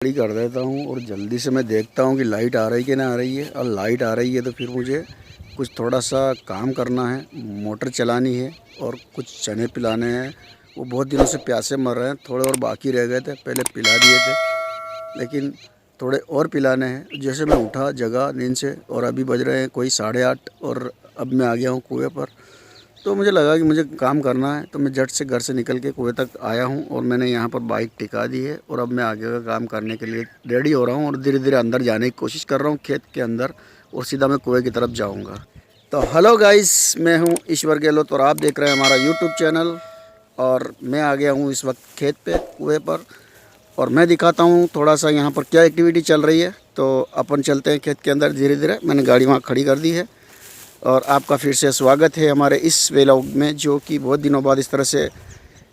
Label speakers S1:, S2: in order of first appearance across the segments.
S1: खड़ी कर देता हूँ और जल्दी से मैं देखता हूँ कि लाइट आ रही कि ना आ रही है। और लाइट आ रही है तो फिर मुझे कुछ थोड़ा सा काम करना है, मोटर चलानी है और कुछ चने पिलाने हैं। वो बहुत दिनों से प्यासे मर रहे हैं, थोड़े और बाकी रह गए थे, पहले पिला दिए थे लेकिन थोड़े और पिलाने हैं। जैसे मैं उठा जगह नींद से और अभी बज रहे हैं कोई 8:30 और अब मैं आ गया हूँ कुएँ पर। तो मुझे लगा कि मुझे काम करना है, तो मैं झट से घर से निकल के कुएं तक आया हूँ और मैंने यहाँ पर बाइक टिका दी है और अब मैं आगे का काम करने के लिए रेडी हो रहा हूँ और धीरे धीरे अंदर जाने की कोशिश कर रहा हूँ खेत के अंदर, और सीधा मैं कुएं की तरफ जाऊँगा। तो हेलो गाइस, मैं हूँ ईश्वर गहलोत और आप देख रहे हैं हमारा यूट्यूब चैनल। और मैं आ गया हूँ इस वक्त खेत पे कुएँ पर और मैं दिखाता हूँ थोड़ा सा यहाँ पर क्या एक्टिविटी चल रही है। तो अपन चलते हैं खेत के अंदर धीरे धीरे। मैंने गाड़ी वहाँ खड़ी कर दी है और आपका फिर से स्वागत है हमारे इस व्लॉग में, जो कि बहुत दिनों बाद इस तरह से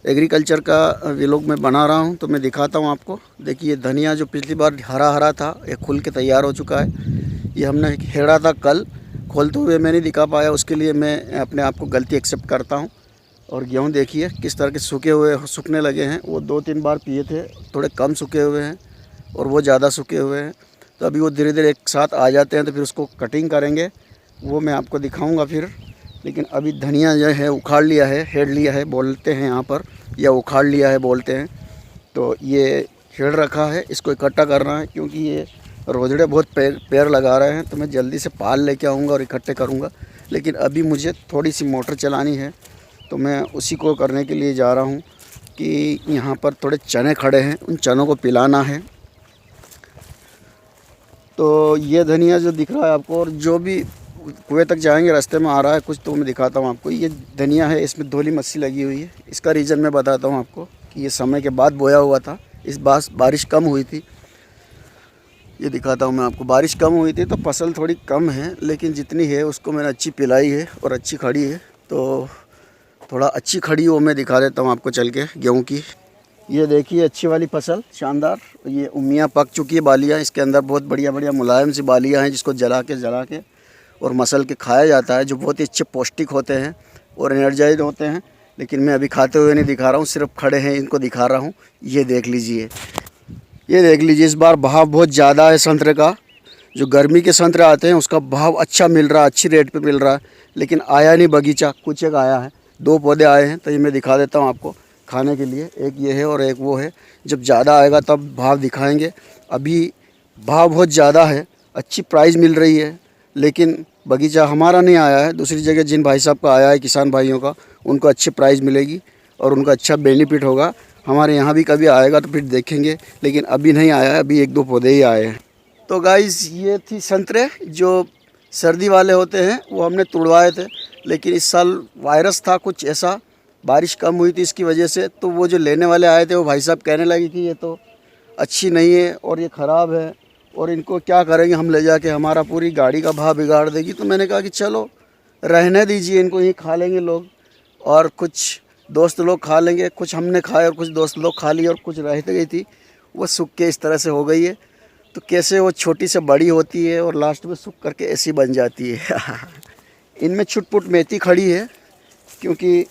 S1: एग्रीकल्चर का व्लॉग में बना रहा हूं। तो मैं दिखाता हूं आपको। देखिए धनिया जो पिछली बार हरा हरा था, ये खुल के तैयार हो चुका है। ये हमने हेड़ा था कल, खोलते हुए मैं नहीं दिखा पाया, उसके लिए मैं अपने आप को गलती एक्सेप्ट करता हूँ। और गेहूँ देखिए किस तरह के सूखने लगे हैं। वो 2-3 बार पिए थे, थोड़े कम सूखे हुए हैं और वो ज़्यादा सूखे हुए हैं। तो अभी वो धीरे धीरे एक साथ आ जाते हैं तो फिर उसको कटिंग करेंगे, वो मैं आपको दिखाऊंगा फिर। लेकिन अभी धनिया जो है उखाड़ लिया है, हेड लिया है बोलते हैं यहाँ पर, या उखाड़ लिया है बोलते हैं। तो ये हेड रखा है, इसको इकट्ठा करना है क्योंकि ये रोजड़े बहुत पैर लगा रहे हैं। तो मैं जल्दी से पाल लेके आऊँगा और इकट्ठे करूँगा। लेकिन अभी मुझे थोड़ी सी मोटर चलानी है, तो मैं उसी को करने के लिए जा रहा हूँ। कि यहाँ पर थोड़े चने खड़े हैं, उन चनों को पिलाना है। तो ये धनिया जो दिख रहा है आपको, और जो भी कुएं तक जाएंगे रास्ते में आ रहा है कुछ, तो मैं दिखाता हूँ आपको। ये धनिया है, इसमें धूली मस्सी लगी हुई है। इसका रीज़न मैं बताता हूँ आपको कि ये समय के बाद बोया हुआ था। इस बार बारिश कम हुई थी, ये दिखाता हूँ मैं आपको। बारिश कम हुई थी तो फसल थोड़ी कम है, लेकिन जितनी है उसको मैंने अच्छी पिलाई है और अच्छी खड़ी है। तो थोड़ा अच्छी खड़ी हो मैं दिखा देता हूँ आपको चल के गेहूँ की। ये देखिए अच्छी वाली फसल, शानदार। ये उम्मियाँ पक चुकी है, बालियाँ इसके अंदर बहुत बढ़िया बढ़िया मुलायम सी बालियाँ हैं, जिसको जला के और मसल के खाया जाता है, जो बहुत ही अच्छे पौष्टिक होते हैं और एनर्जाइज होते हैं। लेकिन मैं अभी खाते हुए नहीं दिखा रहा हूँ, सिर्फ खड़े हैं इनको दिखा रहा हूँ। ये देख लीजिए, ये देख लीजिए। इस बार भाव बहुत ज़्यादा है संतरे का। जो गर्मी के संतरे आते हैं उसका भाव अच्छा मिल रहा है, अच्छी रेट पे मिल रहा है। लेकिन आया नहीं बगीचा, कुछ एक आया है, 2 पौधे आए हैं। तो ये मैं दिखा देता हूँ आपको खाने के लिए। एक ये है और एक वो है। जब ज़्यादा आएगा तब भाव दिखाएंगे। अभी भाव बहुत ज़्यादा है, अच्छी प्राइस मिल रही है, लेकिन बगीचा हमारा नहीं आया है। दूसरी जगह जिन भाई साहब का आया है, किसान भाइयों का, उनको अच्छी प्राइस मिलेगी और उनका अच्छा बेनिफिट होगा। हमारे यहाँ भी कभी आएगा तो फिर देखेंगे, लेकिन अभी नहीं आया है, अभी 1-2 पौधे ही आए हैं। तो गाइस ये थी संतरे जो सर्दी वाले होते हैं, वो हमने तुड़वाए थे। लेकिन इस साल वायरस था कुछ ऐसा, बारिश कम हुई थी इसकी वजह से। तो वो जो लेने वाले आए थे वो भाई साहब कहने लगे कि ये तो अच्छी नहीं है और ये ख़राब है और इनको क्या करेंगे हम ले जाके, हमारा पूरी गाड़ी का भाव बिगाड़ देगी। तो मैंने कहा कि चलो रहने दीजिए, इनको यहीं खा लेंगे लोग और कुछ दोस्त लोग खा लेंगे। कुछ हमने खाए और कुछ दोस्त लोग खा लिए और कुछ रह गई थी, वो सूख के इस तरह से हो गई है। तो कैसे वो छोटी से बड़ी होती है और लास्ट में सूख करके ऐसी बन जाती है। इनमें छुटपुट मेथी खड़ी है, क्योंकि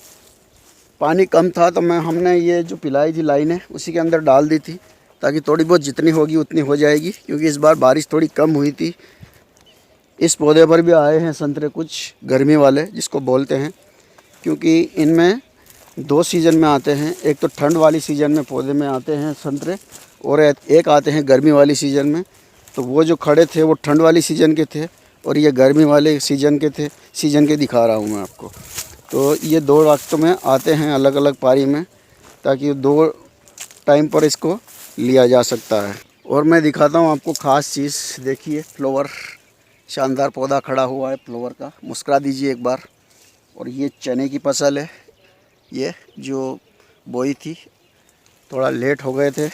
S1: पानी कम था तो हमने ये जो पिलाई थी लाइनें उसी के अंदर डाल दी थी, ताकि थोड़ी बहुत जितनी होगी उतनी हो जाएगी। क्योंकि इस बार बारिश थोड़ी कम हुई थी। इस पौधे पर भी आए हैं संतरे कुछ गर्मी वाले जिसको बोलते हैं, क्योंकि इनमें 2 सीज़न में आते हैं। एक तो ठंड वाली सीज़न में पौधे में आते हैं संतरे, और एक आते हैं गर्मी वाली सीज़न में। तो वो जो खड़े थे वो ठंड वाली सीज़न के थे और ये गर्मी वाले सीज़न के थे। सीज़न के दिखा रहा हूँ मैं आपको। तो ये 2 वक्त में आते हैं अलग अलग पारी में, ताकि 2 टाइम पर इसको लिया जा सकता है। और मैं दिखाता हूँ आपको ख़ास चीज़। देखिए फ्लावर, शानदार पौधा खड़ा हुआ है फ्लावर का, मुस्कुरा दीजिए एक बार। और ये चने की फसल है, ये जो बोई थी, थोड़ा लेट हो गए थे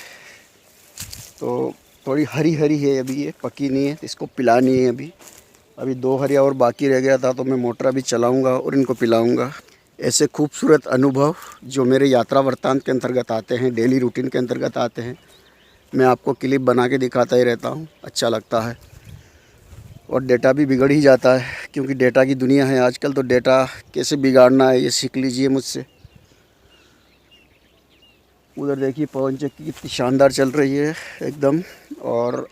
S1: तो थोड़ी हरी हरी है अभी, ये पकी नहीं है, इसको पिलानी है अभी 2 हरिया और बाकी रह गया था। तो मैं मोटर अभी चलाऊंगा और इनको पिलाऊंगा। ऐसे खूबसूरत अनुभव जो मेरे यात्रा वृत्तांत के अंतर्गत आते हैं, डेली रूटीन के अंतर्गत आते हैं, मैं आपको क्लिप बना के दिखाता ही रहता हूँ। अच्छा लगता है और डेटा भी बिगड़ ही जाता है, क्योंकि डेटा की दुनिया है आजकल। तो डेटा कैसे बिगाड़ना है ये सीख लीजिए मुझसे। उधर देखिए पवन चक्की कितनी शानदार चल रही है एकदम। और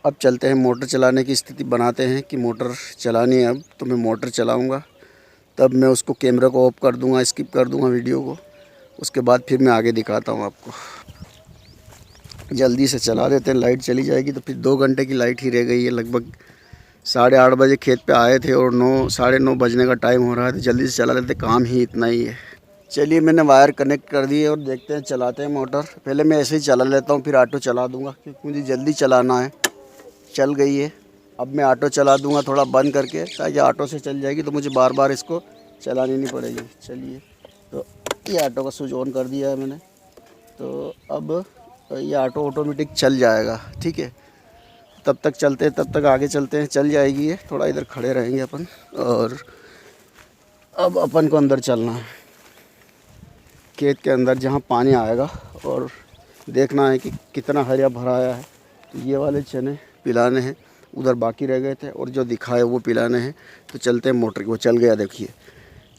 S1: अब चलते हैं, मोटर चलाने की स्थिति बनाते हैं कि मोटर चलानी है अब, तो मैं मोटर चलाऊँगा, तब मैं उसको कैमरा को ऑफ कर दूँगा, स्किप कर दूँगा वीडियो को। उसके बाद फिर मैं आगे दिखाता हूँ आपको। जल्दी से चला देते हैं, लाइट चली जाएगी तो फिर 2 घंटे की लाइट ही रह गई है। लगभग 8:30 बजे खेत पे आए थे और 9 साढ़े 9 बजने का टाइम हो रहा है, तो जल्दी से चला लेते, काम ही इतना ही है। चलिए मैंने वायर कनेक्ट कर दी है और देखते हैं, चलाते हैं मोटर। पहले मैं ऐसे ही चला लेता हूँ, फिर ऑटो चला दूँगा क्योंकि मुझे जल्दी चलाना है। चल गई है, अब मैं ऑटो चला दूँगा थोड़ा बंद करके, ताकि ऑटो से चल जाएगी तो मुझे बार बार इसको चलानी नहीं पड़ेगी। चलिए, तो ये ऑटो का स्विच ऑन कर दिया है मैंने, तो अब ये ऑटो ऑटोमेटिक चल जाएगा। ठीक है, तब तक चलते हैं, तब तक आगे चलते हैं। चल जाएगी ये, थोड़ा इधर खड़े रहेंगे अपन। और अब अपन को अंदर चलना है, खेत के अंदर जहाँ पानी आएगा, और देखना है कि कितना हरा भरा आया है। तो ये वाले चने पिलाने हैं, उधर बाकी रह गए थे, और जो दिखा है वो पिलाने हैं। तो चलते हैं मोटर, वो चल गया, देखिए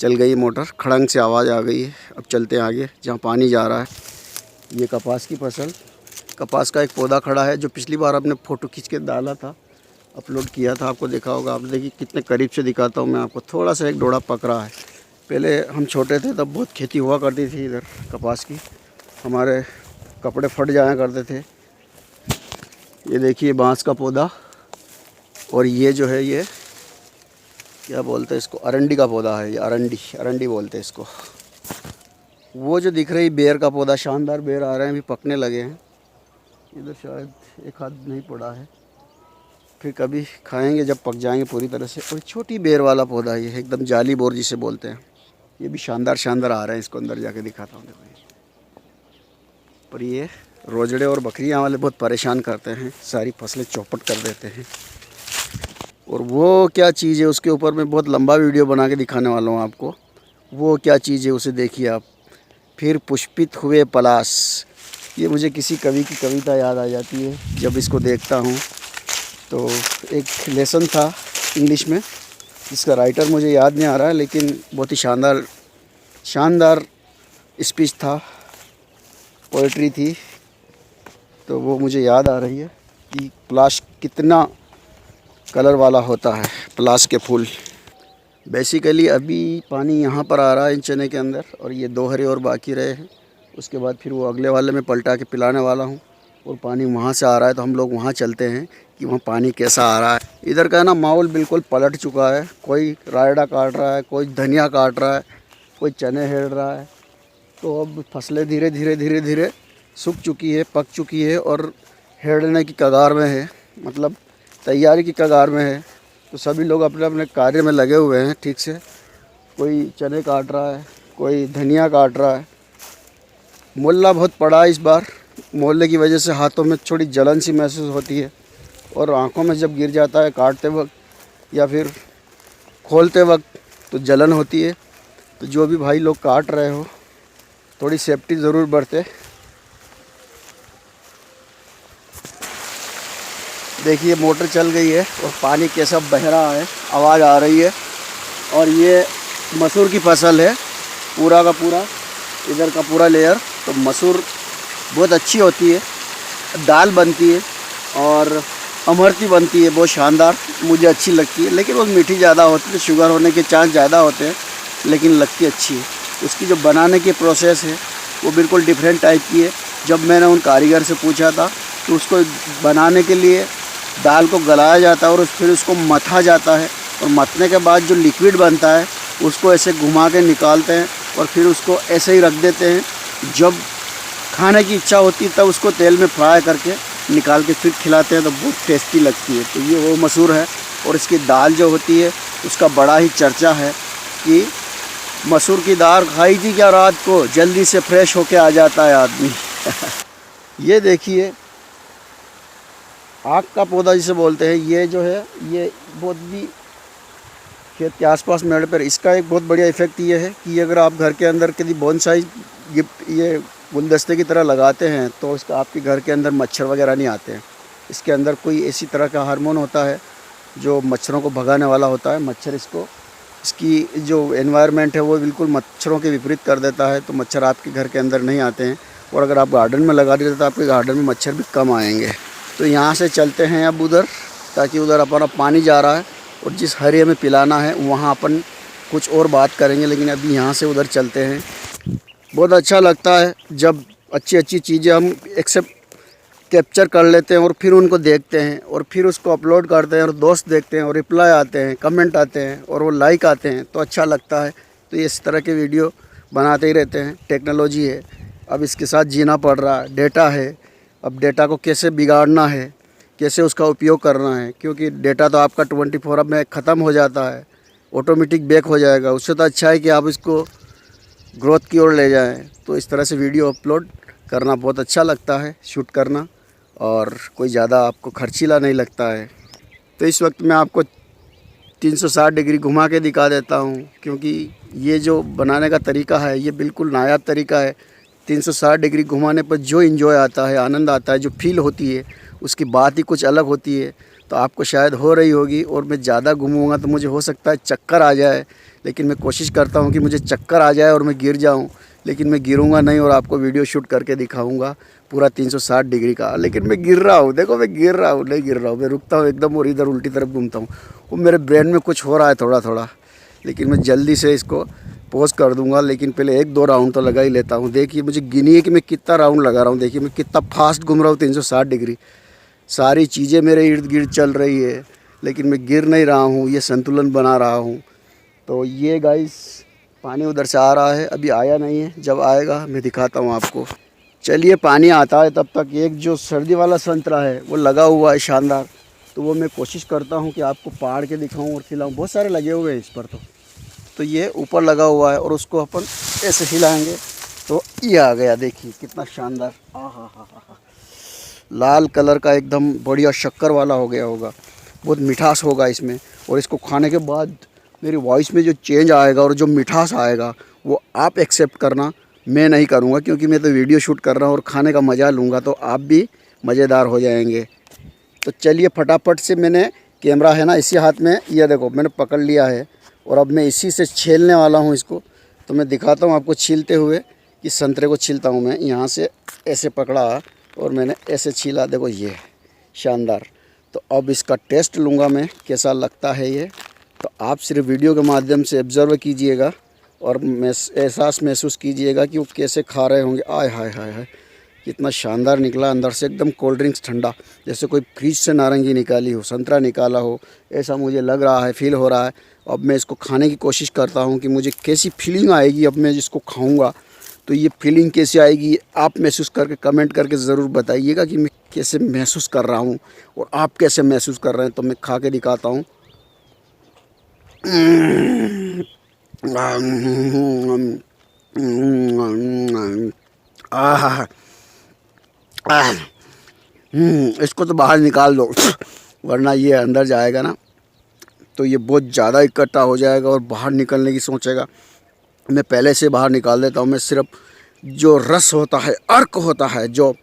S1: चल गई मोटर, खड़ंग से आवाज़ आ गई है। अब चलते हैं आगे जहाँ पानी जा रहा है। ये कपास की फसल, कपास का एक पौधा खड़ा है, जो पिछली बार आपने फ़ोटो खींच के डाला था, अपलोड किया था, आपको देखा होगा। आप देखिए कितने करीब से दिखाता हूँ मैं आपको। थोड़ा सा एक डोड़ा पक रहा है। पहले हम छोटे थे तब बहुत खेती हुआ करती थी इधर कपास की, हमारे कपड़े फट जाया करते थे। ये देखिए बांस का पौधा, और ये जो है ये क्या बोलते हैं इसको, अरंडी का पौधा है। ये अरंडी बोलते हैं इसको। वो जो दिख रही बेर का पौधा, शानदार बेर आ रहे हैं, अभी पकने लगे हैं। इधर शायद एक हाथ नहीं पड़ा है, फिर कभी खाएंगे जब पक जाएंगे पूरी तरह से। और छोटी बेर वाला पौधा ये है, एकदम जाली बोर जिसे बोलते हैं। ये भी शानदार आ रहे हैं, इसको अंदर जाके दिखाता हूँ। देखो, पर ये रोजड़े और बकरियाँ वाले बहुत परेशान करते हैं, सारी फसलें चौपट कर देते हैं। और वो क्या चीज़ है, उसके ऊपर मैं बहुत लंबा वीडियो बना के दिखाने वाला हूँ आपको। वो क्या चीज़ है उसे देखिए आप। फिर पुष्पित हुए पलाश, ये मुझे किसी कवि की कविता याद आ जाती है जब इसको देखता हूँ। तो एक लेसन था इंग्लिश में, जिसका राइटर मुझे याद नहीं आ रहा है, लेकिन बहुत ही शानदार स्पीच था, पोइट्री थी। तो वो मुझे याद आ रही है कि पलाश कितना कलर वाला होता है, पलाश के फूल। बेसिकली अभी पानी यहाँ पर आ रहा है इन चने के अंदर, और ये 2 हरे और बाकी रहे हैं। उसके बाद फिर वो अगले वाले में पलटा के पिलाने वाला हूँ, और पानी वहाँ से आ रहा है, तो हम लोग वहाँ चलते हैं कि वहाँ पानी कैसा आ रहा है। इधर का ना माहौल बिल्कुल पलट चुका है। कोई रायडा काट रहा है, कोई धनिया काट रहा है, कोई चने हेड़ रहा है। तो अब फसलें धीरे धीरे सूख चुकी है, पक चुकी है, और हेड़ने की कगार में है, मतलब तैयारी की कगार में है। तो सभी लोग अपने अपने कार्य में लगे हुए हैं ठीक से। कोई चने काट रहा है, कोई धनिया काट रहा है। मोला बहुत पड़ा है इस बार, मोले की वजह से हाथों में थोड़ी जलन सी महसूस होती है, और आंखों में जब गिर जाता है काटते वक्त या फिर खोलते वक्त तो जलन होती है। तो जो भी भाई लोग काट रहे हो, थोड़ी सेफ्टी ज़रूर बरते। देखिए मोटर चल गई है और पानी कैसा बह रहा है, आवाज़ आ रही है। और ये मसूर की फसल है, पूरा का पूरा, इधर का पूरा लेयर। तो मसूर बहुत अच्छी होती है, दाल बनती है और अमरती बनती है, बहुत शानदार, मुझे अच्छी लगती है। लेकिन वो मीठी ज़्यादा होती है, शुगर होने के चांस ज़्यादा होते हैं, लेकिन लगती अच्छी है। उसकी जो बनाने की प्रोसेस है वो बिल्कुल डिफरेंट टाइप की है। जब मैंने उन कारीगर से पूछा था, तो उसको बनाने के लिए दाल को गलाया जाता है और फिर उसको मथा जाता है, और मथने के बाद जो लिक्विड बनता है उसको ऐसे घुमा के निकालते हैं, और फिर उसको ऐसे ही रख देते हैं। जब खाने की इच्छा होती है तब उसको तेल में फ्राई करके निकाल के फिर खिलाते हैं, तो बहुत टेस्टी लगती है। तो ये वो मसूर है। और इसकी दाल जो होती है उसका बड़ा ही चर्चा है कि मसूर की दाल खाई थी क्या रात को, जल्दी से फ्रेश होके आ जाता है आदमी। ये देखिए आग का पौधा जिसे बोलते हैं, ये जो है ये बहुत भी खेत के आसपास मेड़ पर, इसका एक बहुत बढ़िया इफ़ेक्ट ये है कि अगर आप घर के अंदर कभी बोनसाई ये गुलदस्ते की तरह लगाते हैं, तो इसका आपके घर के अंदर मच्छर वगैरह नहीं आते हैं। इसके अंदर कोई ऐसी तरह का हार्मोन होता है जो मच्छरों को भगाने वाला होता है। मच्छर इसकी जो एनवायरनमेंट है वो बिल्कुल मच्छरों के विपरीत कर देता है, तो मच्छर आपके घर के अंदर नहीं आते हैं। और अगर आप गार्डन में लगा देते तो आपके गार्डन में मच्छर भी कम आएंगे। तो यहाँ से चलते हैं अब उधर, ताकि उधर अपना पानी जा रहा है और जिस हरे में पिलाना है वहाँ अपन कुछ और बात करेंगे, लेकिन अभी यहाँ से उधर चलते हैं। बहुत अच्छा लगता है जब अच्छी अच्छी चीज़ें हम एक्सेप्ट कैप्चर कर लेते हैं और फिर उनको देखते हैं और फिर उसको अपलोड करते हैं और दोस्त देखते हैं और रिप्लाई आते हैं, कमेंट आते हैं और वो लाइक आते हैं, तो अच्छा लगता है। तो इस तरह के वीडियो बनाते ही रहते हैं। टेक्नोलॉजी है, अब इसके साथ जीना पड़ रहा है। डेटा है, अब डेटा को कैसे बिगाड़ना है, कैसे उसका उपयोग करना है, क्योंकि डेटा तो आपका 24 में ख़त्म हो जाता है, ऑटोमेटिक बैक हो जाएगा। उससे तो अच्छा है कि आप इसको ग्रोथ की ओर ले जाएं। तो इस तरह से वीडियो अपलोड करना बहुत अच्छा लगता है, शूट करना, और कोई ज़्यादा आपको खर्चीला नहीं लगता है। तो इस वक्त मैं आपको 360 डिग्री घुमा के दिखा देता हूँ, क्योंकि ये जो बनाने का तरीका है ये बिल्कुल नायाब तरीका है। 360 डिग्री घुमाने पर जो एंजॉय आता है, आनंद आता है, जो फील होती है, उसकी बात ही कुछ अलग होती है। तो आपको शायद हो रही होगी, और मैं ज़्यादा घूमूंगा तो मुझे हो सकता है चक्कर आ जाए, लेकिन मैं कोशिश करता हूँ कि मुझे चक्कर आ जाए और मैं गिर जाऊँ, लेकिन मैं गिरूंगा नहीं और आपको वीडियो शूट करके दिखाऊंगा पूरा 360 डिग्री का। लेकिन मैं गिर रहा हूँ, देखो मैं गिर रहा हूँ, नहीं गिर रहा हूँ, मैं रुकता हूँ एकदम और इधर उल्टी तरफ घूमता हूँ। वो मेरे ब्रेन में कुछ हो रहा है थोड़ा थोड़ा, लेकिन मैं जल्दी से इसको पॉज कर दूंगा। लेकिन पहले 1-2 राउंड तो लगा ही लेता हूँ। देखिए मुझे गिनिए कि मैं कितना राउंड लगा रहा हूँ। देखिए मैं कितना फास्ट घूम रहा हूँ 360 डिग्री। सारी चीज़ें मेरे इर्द गिर्द चल रही है, लेकिन मैं गिर नहीं रहा हूँ, ये संतुलन बना रहा हूँ। तो ये गाइस पानी उधर से आ रहा है, अभी आया नहीं है, जब आएगा मैं दिखाता हूँ आपको। चलिए पानी आता है तब तक एक जो सर्दी वाला संतरा है वो लगा हुआ है शानदार, तो वो मैं कोशिश करता हूँ कि आपको पाड़ के दिखाऊँ और खिलाऊँ। बहुत सारे लगे हुए हैं इस पर। तो ये ऊपर लगा हुआ है और उसको अपन ऐसे हिलाएंगे तो ये आ गया। देखिए कितना शानदार, हा, लाल कलर का एकदम बढ़िया शक्कर वाला हो गया होगा, बहुत मिठास होगा इसमें। और इसको खाने के बाद मेरी वॉइस में जो चेंज आएगा और जो मिठास आएगा वो आप एक्सेप्ट करना, मैं नहीं करूँगा, क्योंकि मैं तो वीडियो शूट कर रहा हूँ और खाने का मज़ा लूँगा, तो आप भी मज़ेदार हो जाएंगे। तो चलिए फटाफट से, मैंने कैमरा है ना इसी हाथ में, ये देखो मैंने पकड़ लिया है और अब मैं इसी से छीलने वाला हूँ इसको। तो मैं दिखाता हूँ आपको छीलते हुए कि संतरे को छीलता हूँ मैं। यहाँ से ऐसे पकड़ा और मैंने ऐसे छीला, देखो ये शानदार। तो अब इसका टेस्ट लूँगा मैं, कैसा लगता है ये। तो आप सिर्फ वीडियो के माध्यम से ऑब्ज़र्व कीजिएगा और एहसास महसूस कीजिएगा कि वो कैसे खा रहे होंगे। आय हाय हाय हाय, कितना शानदार निकला, अंदर से एकदम कोल्ड ड्रिंक्स ठंडा, जैसे कोई फ्रिज से नारंगी निकाली हो, संतरा निकाला हो, ऐसा मुझे लग रहा है, फील हो रहा है। अब मैं इसको खाने की कोशिश करता हूँ कि मुझे कैसी फीलिंग आएगी अब मैं जिसको खाऊँगा। तो ये फीलिंग कैसे आएगी आप महसूस करके कमेंट करके ज़रूर बताइएगा कि मैं कैसे महसूस कर रहा हूँ और आप कैसे महसूस कर रहे हैं। तो मैं खा के दिखाता हूँ। इसको तो बाहर निकाल दो वरना ये अंदर जाएगा ना तो ये बहुत ज़्यादा इकट्ठा हो जाएगा और बाहर निकलने की सोचेगा। मैं पहले से बाहर निकाल देता हूँ। मैं सिर्फ जो रस होता है, अर्क होता है, जो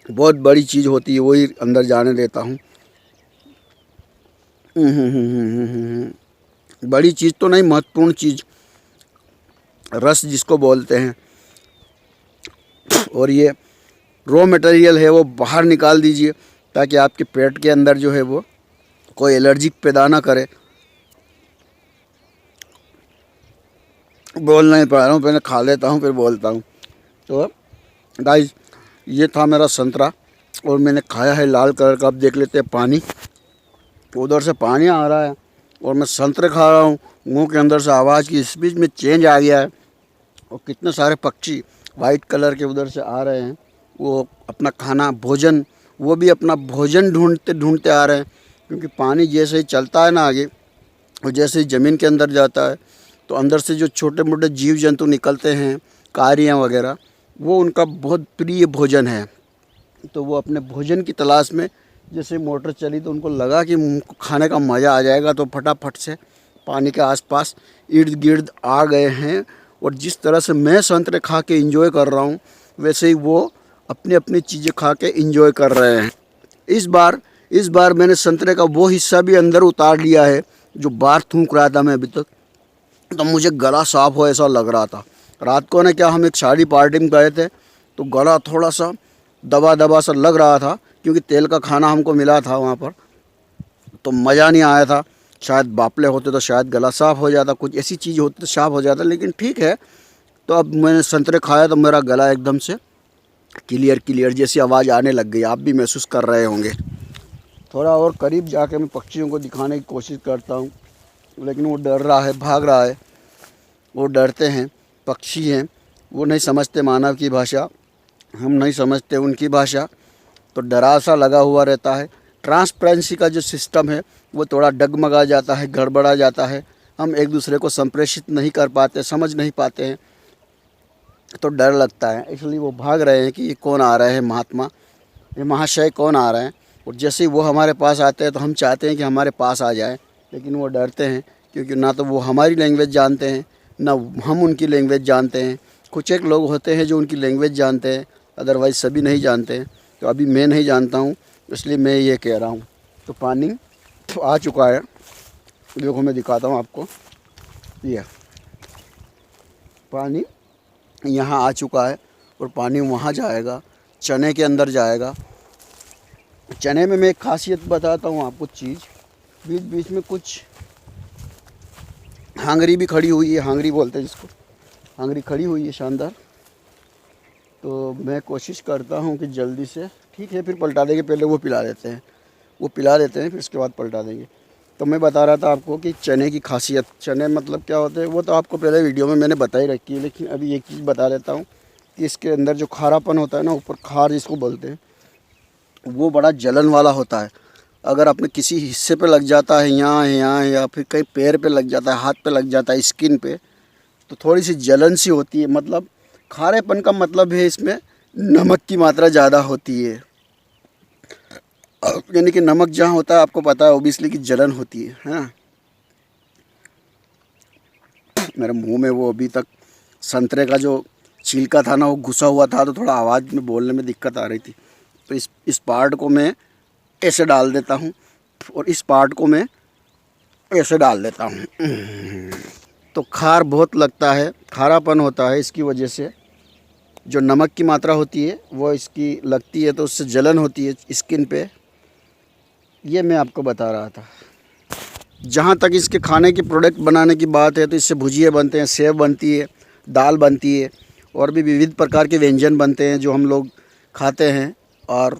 S1: बहुत बड़ी चीज़ होती है, वही अंदर जाने देता हूँ। बड़ी चीज़ तो नहीं, महत्वपूर्ण चीज़, रस जिसको बोलते हैं। और ये रॉ मटेरियल है वो बाहर निकाल दीजिए ताकि आपके पेट के अंदर जो है वो कोई एलर्जी पैदा ना करे। बोल नहीं पा रहा हूँ, पहले खा लेता हूँ फिर बोलता हूँ। तो गाइस ये था मेरा संतरा और मैंने खाया है लाल कलर का। अब देख लेते हैं पानी, उधर से पानी आ रहा है और मैं संतरे खा रहा हूँ। मुंह के अंदर से आवाज़ की स्पीच में चेंज आ गया है और कितने सारे पक्षी वाइट कलर के उधर से आ रहे हैं। वो अपना खाना भोजन, वो भी अपना भोजन ढूंढते ढूंढते आ रहे हैं, क्योंकि पानी जैसे ही चलता है ना आगे और जैसे ही ज़मीन के अंदर जाता है तो अंदर से जो छोटे मोटे जीव जंतु निकलते हैं, कारियाँ वगैरह, वो उनका बहुत प्रिय भोजन है। तो वो अपने भोजन की तलाश में, जैसे मोटर चली तो उनको लगा कि खाने का मज़ा आ जाएगा, तो फटाफट से पानी के आसपास इर्द गिर्द आ गए हैं। और जिस तरह से मैं संतरे खा के इंजॉय कर रहा हूँ, वैसे ही वो अपनी अपनी चीज़ें खा के इंजॉय कर रहे हैं। इस बार मैंने संतरे का वो हिस्सा भी अंदर उतार लिया है जो बाहर थूक रहा था मैं अभी तक, तो मुझे गला साफ हो ऐसा लग रहा था। रात को ना क्या, हम एक शादी पार्टी में गए थे, तो गला थोड़ा सा दबा दबा सा लग रहा था, क्योंकि तेल का खाना हमको मिला था वहाँ पर, तो मज़ा नहीं आया था। शायद बापले होते तो शायद गला साफ़ हो जाता, कुछ ऐसी चीज़ होती तो साफ़ हो जाता, लेकिन ठीक है। तो अब मैंने संतरे खाया तो मेरा गला एकदम से क्लियर जैसी आवाज़ आने लग गई। आप भी महसूस कर रहे होंगे। थोड़ा और करीब जाके मैं पक्षियों को दिखाने की कोशिश करता हूँ, लेकिन वो डर रहा है, भाग रहा है। वो डरते हैं, पक्षी हैं, वो नहीं समझते मानव की भाषा, हम नहीं समझते उनकी भाषा, तो डरा सा लगा हुआ रहता है। ट्रांसपेरेंसी का जो सिस्टम है वो थोड़ा डगमगा जाता है, गड़बड़ा जाता है। हम एक दूसरे को संप्रेषित नहीं कर पाते, समझ नहीं पाते हैं, तो डर लगता है। इसलिए वो भाग रहे हैं कि ये कौन आ रहे हैं, महात्मा, ये महाशय कौन आ रहे हैं। और जैसे ही वो हमारे पास आते हैं तो हम चाहते हैं कि हमारे पास आ जाए, लेकिन वो डरते हैं, क्योंकि ना तो वो हमारी लैंग्वेज जानते हैं, ना हम उनकी लैंग्वेज जानते हैं। कुछ एक लोग होते हैं जो उनकी लैंग्वेज जानते हैं, अदरवाइज़ सभी नहीं जानते हैं। तो अभी मैं नहीं जानता हूँ, इसलिए मैं ये कह रहा हूँ। तो पानी तो आ चुका है, देखो मैं दिखाता हूँ आपको। ये पानी यहाँ आ चुका है और पानी वहाँ जाएगा, चने के अंदर जाएगा। चने में मैं एक खासियत बताता हूँ आपको चीज़, बीच बीच में कुछ हांगरी भी खड़ी हुई है, हांगरी बोलते हैं जिसको, हांगरी खड़ी हुई है शानदार। तो मैं कोशिश करता हूँ कि जल्दी से, ठीक है फिर पलटा देंगे, पहले वो पिला देते हैं, वो पिला देते हैं, फिर उसके बाद पलटा देंगे। तो मैं बता रहा था आपको कि चने की खासियत, चने मतलब क्या होते हैं वो तो आपको पहले वीडियो में मैंने बता ही रखी है, लेकिन अभी एक चीज़ बता देता हूँ कि इसके अंदर जो खारापन होता है ना, ऊपर खार जिसको बोलते हैं, वो बड़ा जलन वाला होता है। अगर अपने किसी हिस्से पे लग जाता है, यहाँ या फिर कहीं पैर पे लग जाता है, हाथ पे लग जाता है, स्किन पे, तो थोड़ी सी जलन सी होती है। मतलब खारेपन का मतलब है इसमें नमक की मात्रा ज़्यादा होती है, यानी कि नमक जहाँ होता है आपको पता है ओबियसली कि जलन होती है। हाँ, मेरे मुंह में वो अभी तक संतरे का जो छिलका था ना, वो घुसा हुआ था, तो थोड़ा आवाज़ में बोलने में दिक्कत आ रही थी। तो इस पार्ट को मैं ऐसे डाल देता हूँ और इस पार्ट को मैं ऐसे डाल देता हूँ। तो खार बहुत लगता है, खारापन होता है, इसकी वजह से जो नमक की मात्रा होती है वो इसकी लगती है, तो उससे जलन होती है स्किन पे। ये मैं आपको बता रहा था। जहाँ तक इसके खाने की प्रोडक्ट बनाने की बात है, तो इससे भुजिए बनते हैं, सेव बनती है, दाल बनती है, और भी विविध प्रकार के व्यंजन बनते हैं जो हम लोग खाते हैं और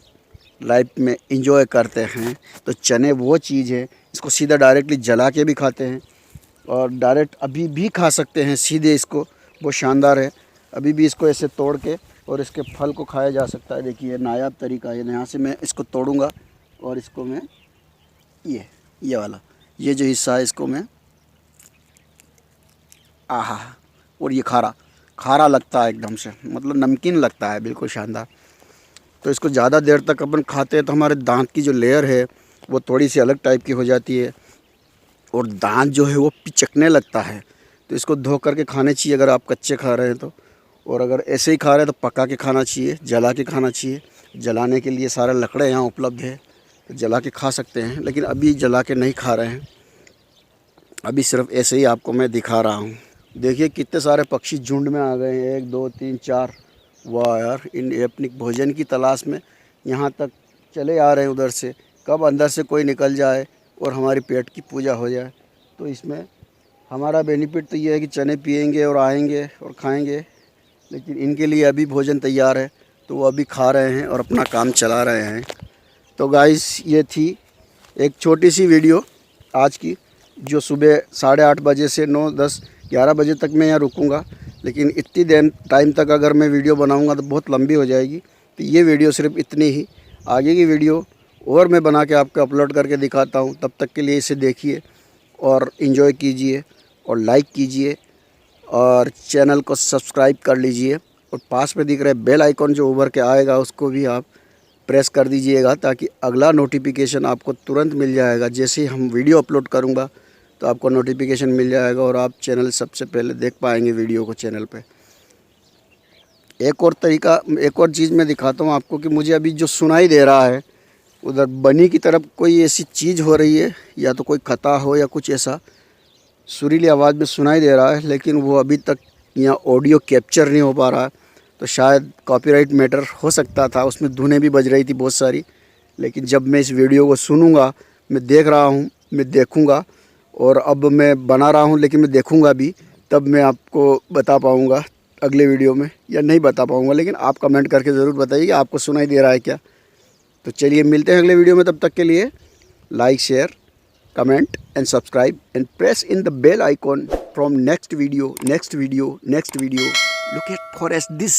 S1: लाइफ में इंजॉय करते हैं। तो चने वो चीज़ है, इसको सीधा डायरेक्टली जला के भी खाते हैं और डायरेक्ट अभी भी खा सकते हैं सीधे इसको, वो शानदार है। अभी भी इसको ऐसे तोड़ के और इसके फल को खाया जा सकता है। देखिए नायाब तरीका है। यहाँ से मैं इसको तोड़ूंगा और इसको मैं ये वाला ये जो हिस्सा है इसको मैं आहा, और ये खारा लगता है एकदम से, मतलब नमकीन लगता है, बिल्कुल शानदार। तो इसको ज़्यादा देर तक अपन खाते हैं तो हमारे दांत की जो लेयर है वो थोड़ी सी अलग टाइप की हो जाती है और दांत जो है वो पिचकने लगता है। तो इसको धो करके खाने चाहिए अगर आप कच्चे खा रहे हैं तो, और अगर ऐसे ही खा रहे हैं तो पका के खाना चाहिए, जला के खाना चाहिए। जलाने के लिए सारे लकड़े यहाँ उपलब्ध है, तो जला के खा सकते हैं, लेकिन अभी जला के नहीं खा रहे हैं, अभी सिर्फ ऐसे ही आपको मैं दिखा रहा हूँ। देखिए कितने सारे पक्षी झुंड में आ गए हैं, 1 2 3 4। वाह यार, इन अपनी भोजन की तलाश में यहाँ तक चले आ रहे हैं उधर से। कब अंदर से कोई निकल जाए और हमारी पेट की पूजा हो जाए। तो इसमें हमारा बेनिफिट तो ये है कि चने पिएंगे और आएंगे और खाएंगे, लेकिन इनके लिए अभी भोजन तैयार है तो वो अभी खा रहे हैं और अपना काम चला रहे हैं। तो गाइस, ये थी एक छोटी सी वीडियो आज की, जो सुबह 8:30 बजे से 9 10 11 बजे तक मैं यहाँ रुकूँगा, लेकिन इतनी देर टाइम तक अगर मैं वीडियो बनाऊँगा तो बहुत लंबी हो जाएगी। तो ये वीडियो सिर्फ इतनी ही, आगे की वीडियो और मैं बना के आपको अपलोड करके दिखाता हूँ। तब तक के लिए इसे देखिए और इन्जॉय कीजिए और लाइक कीजिए और चैनल को सब्सक्राइब कर लीजिए, और पास में दिख रहे बेल आइकॉन जो उभर के आएगा उसको भी आप प्रेस कर दीजिएगा, ताकि अगला नोटिफिकेशन आपको तुरंत मिल जाएगा। जैसे ही हम वीडियो अपलोड करूँगा तो आपको नोटिफिकेशन मिल जाएगा और आप चैनल सबसे पहले देख पाएंगे वीडियो को चैनल पे। एक और चीज़ मैं दिखाता हूँ आपको कि मुझे अभी जो सुनाई दे रहा है उधर बनी की तरफ कोई ऐसी चीज़ हो रही है, या तो कोई खता हो या कुछ ऐसा सुरीली आवाज़ में सुनाई दे रहा है, लेकिन वो अभी तक यहाँ ऑडियो कैप्चर नहीं हो पा रहा है। तो शायद कॉपीराइट मैटर हो सकता था, उसमें धुनें भी बज रही थी बहुत सारी। लेकिन जब मैं इस वीडियो को सुनूंगा, मैं देख रहा हूँ, मैं देखूंगा, और अब मैं बना रहा हूँ लेकिन मैं देखूंगा भी, तब मैं आपको बता पाऊँगा अगले वीडियो में, या नहीं बता पाऊँगा। लेकिन आप कमेंट करके ज़रूर बताइए कि आपको सुनाई दे रहा है क्या। तो चलिए मिलते हैं अगले वीडियो में, तब तक के लिए like, share, comment and subscribe and press in the bell icon from next video. Look at for us this